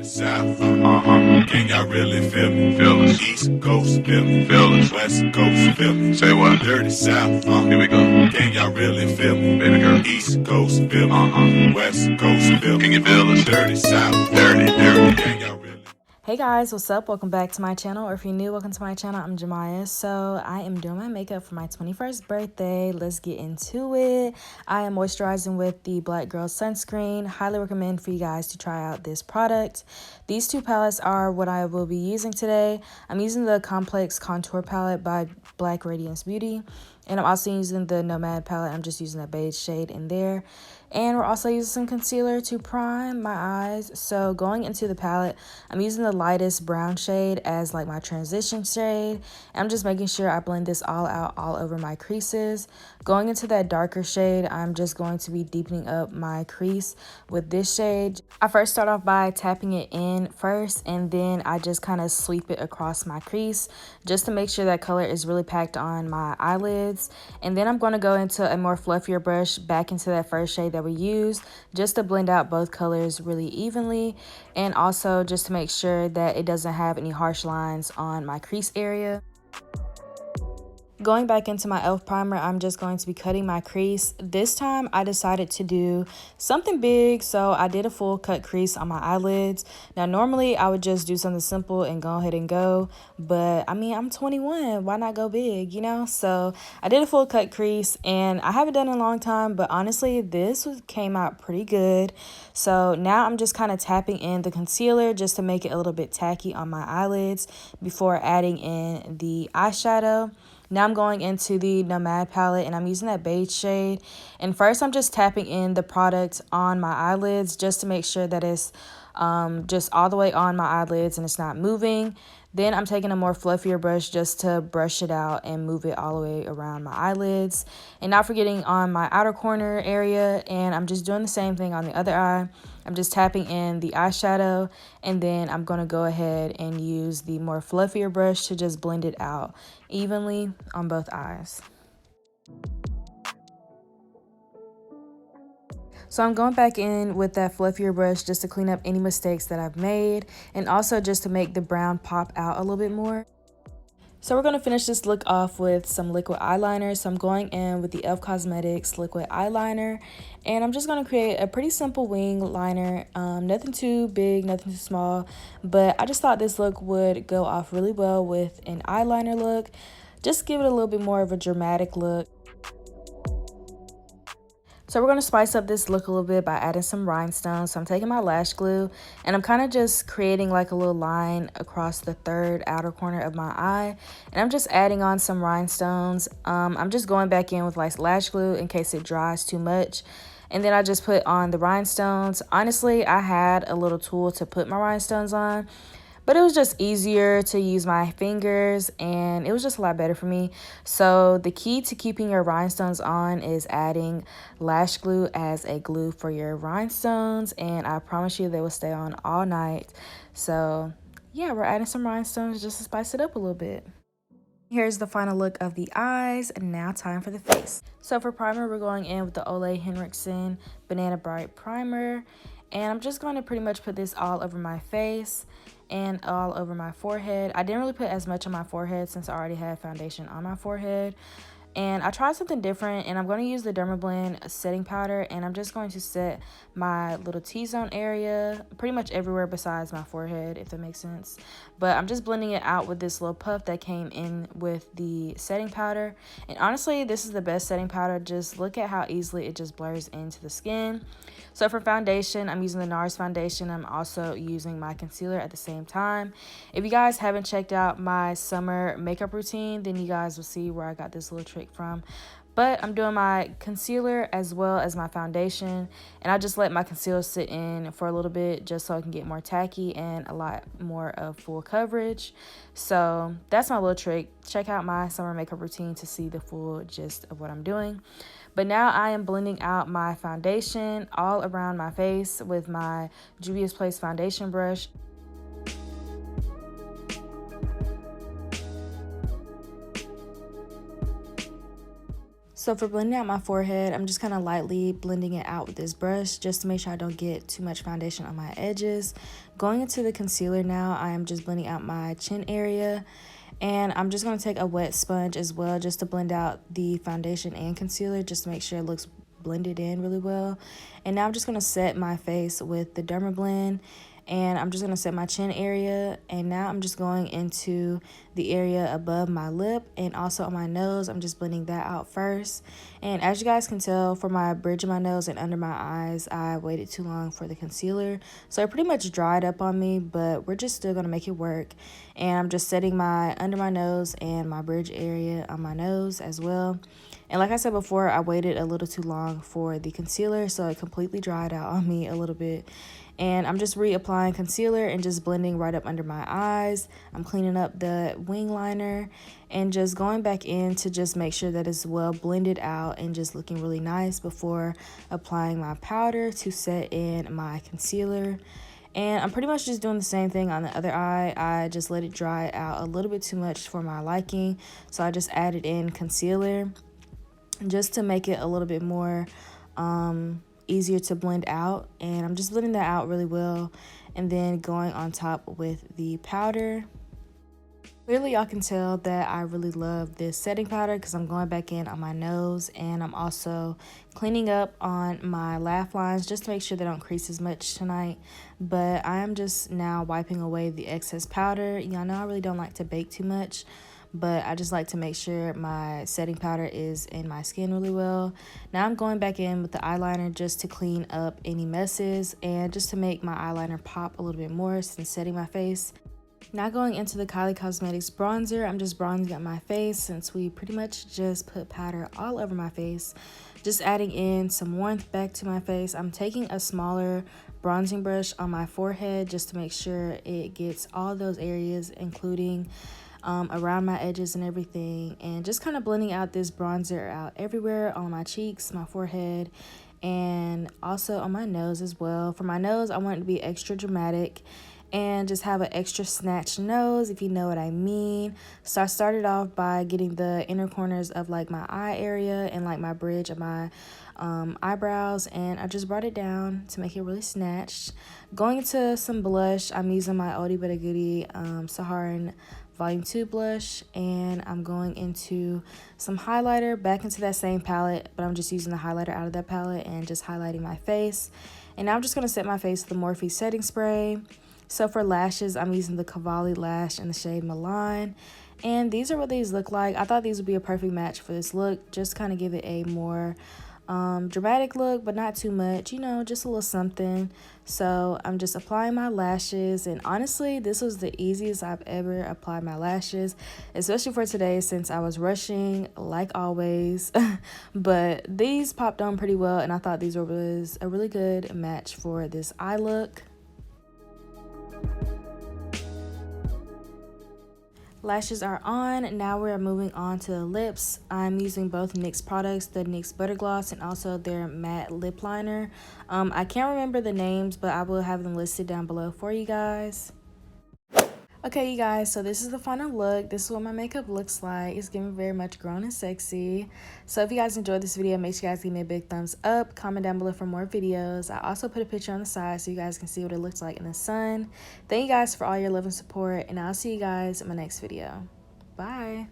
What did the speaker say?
South, can y'all really feel me? Feel us. East Coast, feel me. Feel us. West Coast, feel me. Say what? Dirty South, here we go. Can y'all really feel me? Baby girl. East Coast, feel me. West Coast, feel me. Can you feel us? Dirty South, dirty. Can y'all really? Hey guys, what's up? Welcome back to my channel, or if you're new, welcome to my channel. I'm JaMya. So I am doing my makeup for my 21st birthday. Let's get into it. I am moisturizing with the Black Girl Sunscreen. Highly recommend for you guys to try out this product. These two palettes are what I will be using today. I'm using the Complex Contour Palette by Black Radiance Beauty. And I'm also using the Nomad palette. I'm just using a beige shade in there. And we're also using some concealer to prime my eyes. So going into the palette, I'm using the lightest brown shade as like my transition shade. And I'm just making sure I blend this all out all over my creases. Going into that darker shade, I'm just going to be deepening up my crease with this shade. I first start off by tapping it in first, and then I just kind of sweep it across my crease just to make sure that color is really packed on my eyelids. And then I'm going to go into a more fluffier brush back into that first shade that we used, just to blend out both colors really evenly, and also just to make sure that it doesn't have any harsh lines on my crease area. Going back into my e.l.f. primer, I'm just going to be cutting my crease. This time I decided to do something big, so I did a full cut crease on my eyelids. Now normally I would just do something simple and go ahead and go, but I mean, I'm 21, why not go big, you know? So I did a full cut crease, and I haven't done it in a long time, but honestly this came out pretty good. So now I'm just kind of tapping in the concealer just to make it a little bit tacky on my eyelids before adding in the eyeshadow. Now I'm going into the Nomad palette, and I'm using that beige shade. And first I'm just tapping in the product on my eyelids just to make sure that it's just all the way on my eyelids and it's not moving. Then I'm taking a more fluffier brush just to brush it out and move it all the way around my eyelids. And not forgetting on my outer corner area, and I'm just doing the same thing on the other eye. I'm just tapping in the eyeshadow, and then I'm going to go ahead and use the more fluffier brush to just blend it out evenly on both eyes. So I'm going back in with that fluffier brush just to clean up any mistakes that I've made, and also just to make the brown pop out a little bit more. So we're going to finish this look off with some liquid eyeliner. So I'm going in with the e.l.f. Cosmetics liquid eyeliner, and I'm just going to create a pretty simple wing liner. Nothing too big, nothing too small, but I just thought this look would go off really well with an eyeliner look. Just give it a little bit more of a dramatic look. So we're going to spice up this look a little bit by adding some rhinestones. So I'm taking my lash glue, and I'm kind of just creating like a little line across the third outer corner of my eye. And I'm just adding on some rhinestones. I'm just going back in with like lash glue in case it dries too much. And then I just put on the rhinestones. Honestly, I had a little tool to put my rhinestones on, but it was just easier to use my fingers, and it was just a lot better for me. So the key to keeping your rhinestones on is adding lash glue as a glue for your rhinestones, and I promise you they will stay on all night. So yeah, we're adding some rhinestones just to spice it up a little bit. Here's the final look of the eyes, and now time for the face. So for primer, we're going in with the Ole Henriksen Banana Bright Primer, and I'm just going to pretty much put this all over my face and all over my forehead. I didn't really put as much on my forehead since I already had foundation on my forehead. And I tried something different, and I'm going to use the Dermablend setting powder, and I'm just going to set my little T-zone area pretty much everywhere besides my forehead, if that makes sense. But I'm just blending it out with this little puff that came in with the setting powder. And honestly, this is the best setting powder. Just look at how easily it just blurs into the skin. So for foundation, I'm using the NARS foundation. I'm also using my concealer at the same time. If you guys haven't checked out my summer makeup routine, then you guys will see where I got this little trick from. But I'm doing my concealer as well as my foundation, and I just let my concealer sit in for a little bit just so I can get more tacky and a lot more of full coverage. So that's my little trick. Check out my summer makeup routine to see the full gist of what I'm doing. But now I am blending out my foundation all around my face with my Juvia's Place foundation brush. So for blending out my forehead, I'm just kind of lightly blending it out with this brush just to make sure I don't get too much foundation on my edges. Going into the concealer now, I am just blending out my chin area. And I'm just going to take a wet sponge as well just to blend out the foundation and concealer just to make sure it looks blended in really well. And now I'm just going to set my face with the dermablend. And I'm just going to set my chin area, and now I'm just going into the area above my lip and also on my nose. I'm just blending that out first. And as you guys can tell, for my bridge of my nose and under my eyes, I waited too long for the concealer, so it pretty much dried up on me, but we're just still going to make it work. And I'm just setting my under my nose and my bridge area on my nose as well. And like I said before, I waited a little too long for the concealer, so it completely dried out on me a little bit. And I'm just reapplying concealer and just blending right up under my eyes. I'm cleaning up the wing liner and just going back in to just make sure that it's well blended out and just looking really nice before applying my powder to set in my concealer. And I'm pretty much just doing the same thing on the other eye. I just let it dry out a little bit too much for my liking, so I just added in concealer just to make it a little bit more easier to blend out. And I'm just blending that out really well and then going on top with the powder. Clearly y'all can tell that I really love this setting powder because I'm going back in on my nose, and I'm also cleaning up on my laugh lines just to make sure they don't crease as much tonight. But I am just now wiping away the excess powder. Y'all know I really don't like to bake too much, but I just like to make sure my setting powder is in my skin really well. Now I'm going back in with the eyeliner just to clean up any messes and just to make my eyeliner pop a little bit more since setting my face. Now going into the Kylie Cosmetics bronzer, I'm just bronzing up my face since we pretty much just put powder all over my face. Just adding in some warmth back to my face. I'm taking a smaller bronzing brush on my forehead just to make sure it gets all those areas, including around my edges and everything, and just kind of blending out this bronzer out everywhere on my cheeks, my forehead, and also on my nose as well. For my nose, I want it to be extra dramatic and just have an extra snatched nose, if you know what I mean. So I started off by getting the inner corners of like my eye area and like my bridge of my eyebrows, and I just brought it down to make it really snatched. Going into some blush, I'm using my oldie but a goodie Saharan Volume 2 blush, and I'm going into some highlighter back into that same palette, but I'm just using the highlighter out of that palette and just highlighting my face. And now I'm just going to set my face with the Morphe setting spray. So for lashes, I'm using the Cavalli lash in the shade Milan, and these are what these look like. I thought these would be a perfect match for this look, just kind of give it a more dramatic look, but not too much, you know, just a little something. So I'm just applying my lashes, and honestly, this was the easiest I've ever applied my lashes, especially for today since I was rushing like always. But these popped on pretty well, and I thought these was a really good match for this eye look. Lashes are on. Now we're moving on to the lips. I'm using both NYX products, the NYX Butter Gloss and also their matte lip liner. I can't remember the names, but I will have them listed down below for you guys. Okay, you guys, so this is the final look. This is what my makeup looks like. It's giving very much grown and sexy. So if you guys enjoyed this video, make sure you guys give me a big thumbs up. Comment down below for more videos. I also put a picture on the side so you guys can see what it looks like in the sun. Thank you guys for all your love and support, and I'll see you guys in my next video. Bye.